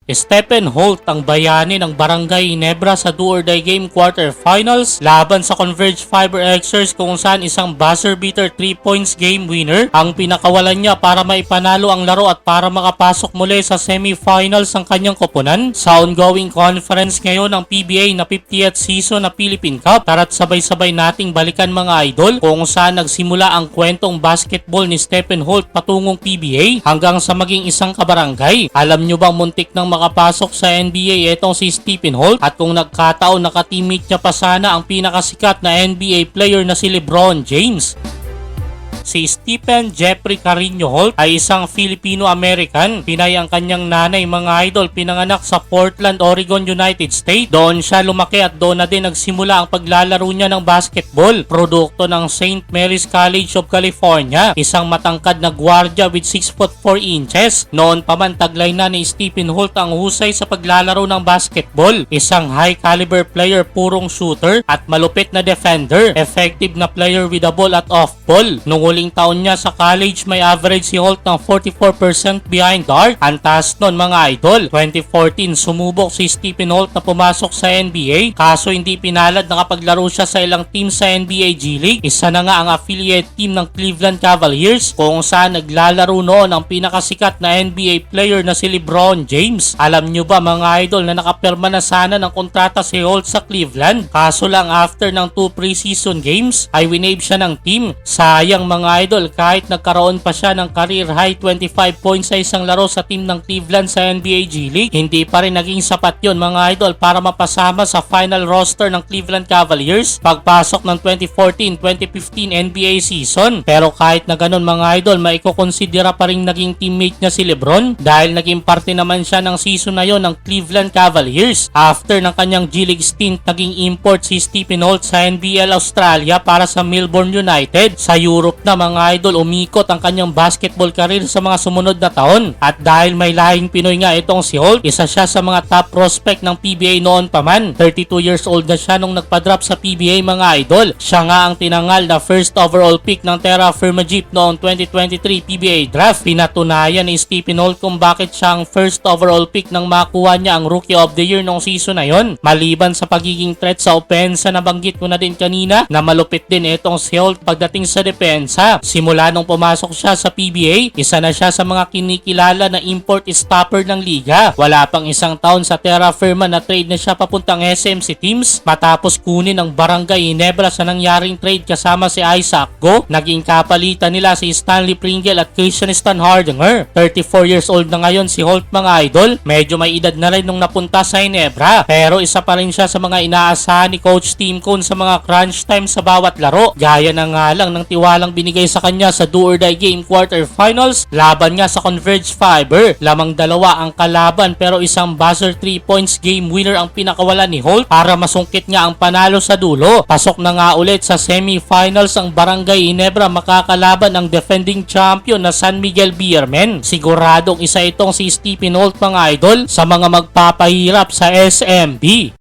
Stephen Holt ang bayani ng Barangay Ginebra sa do-or-die game quarterfinals laban sa Converge Fiber Xers kung saan isang buzzer beater 3 points game winner ang pinakawalan niya para maipanalo ang laro at para makapasok muli sa semifinals ang kanyang koponan sa ongoing conference ngayon ng PBA na 50th season na Philippine Cup. Tara't sabay-sabay nating balikan mga idol kung saan nagsimula ang kwentong basketball ni Stephen Holt patungong PBA hanggang sa maging isang kabarangay. Alam nyo bang muntik ng makapasok sa NBA itong si Stephen Holt at kung nagkataon naka-teammate niya pa sana ang pinakasikat na NBA player na si LeBron James. Si Stephen Jeffrey Carino Holt ay isang Filipino-American. Pinay ang kanyang nanay mga idol, pinanganak sa Portland, Oregon, United States. Doon siya lumaki at doon na din nagsimula ang paglalaro niya ng basketball. Produkto ng St. Mary's College of California. Isang matangkad na gwardiya with 6'4" Noon pa man taglay na ni Stephen Holt ang husay sa paglalaro ng basketball. Isang high caliber player, purong shooter at malupit na defender. Effective na player with the ball at off ball. Nung huling taon niya sa college, may average si Holt ng 44% behind the arc. Ang taas nun mga idol. 2014, sumubok si Stephen Holt na pumasok sa NBA kaso hindi pinalad, nakapaglaro siya sa ilang team sa NBA G League. Isa na nga ang affiliate team ng Cleveland Cavaliers kung saan naglalaro noon ang pinakasikat na NBA player na si LeBron James. Alam nyo ba mga idol na nakapirma na sana ng kontrata si Holt sa Cleveland kaso lang after ng 2 preseason games ay winave siya ng team. Sayang mga idol, kahit nagkaroon pa siya ng career high 25 points sa isang laro sa team ng Cleveland sa NBA G League, hindi pa rin naging sapat yun mga idol para mapasama sa final roster ng Cleveland Cavaliers pagpasok ng 2014-2015 NBA season. Pero kahit na ganun mga idol, maikukonsidera pa rin naging teammate niya si LeBron dahil naging parte naman siya ng season na yon ng Cleveland Cavaliers. After ng kanyang G League stint, naging import si Stephen Holt sa NBL Australia para sa Melbourne United. Sa Europe na mga idol, umikot ang kanyang basketball career sa mga sumunod na taon. At dahil may lahing Pinoy nga itong si Holt, isa siya sa mga top prospect ng PBA noon pa man. 32 years old na siya nung nagpa-drop sa PBA mga idol. Siya nga ang tinangal na first overall pick ng Terra Firma Jeep noong 2023 PBA draft. Pinatunayan ni Stephen Holt kung bakit siya ang first overall pick nang makuha niya ang Rookie of the Year noong season na yon. Maliban sa pagiging threat sa opensa na banggit ko na din kanina, na malupit din itong si Holt pagdating sa depensa. Simula nung pumasok siya sa PBA, isa na siya sa mga kinikilala na import stopper ng liga. Wala pang isang taon sa Terra Firma na trade na siya papuntang SMC teams matapos kunin ng Barangay Ginebra sa nangyaring trade kasama si Isaac Go. Naging kapalitan nila si Stanley Pringle at Christian Stan Hardinger. 34 years old na ngayon si Holt mga idol. Medyo may edad na rin nung napunta sa Ginebra, pero isa pa rin siya sa mga inaasahan ni Coach Tim Cone sa mga crunch time sa bawat laro. Gaya na nga lang ng tiwalang binigay sa kanya sa do-or-die game quarterfinals laban nga sa Converge Fiber. Lamang dalawa ang kalaban pero isang buzzer 3 points game winner ang pinakawala ni Holt para masungkit nga ang panalo sa dulo. Pasok na nga ulit sa semifinals ang Barangay Ginebra, makakalaban ang defending champion na San Miguel Beermen. Siguradong isa itong si Stephen Holt mga idol sa mga magpapahirap sa SMB.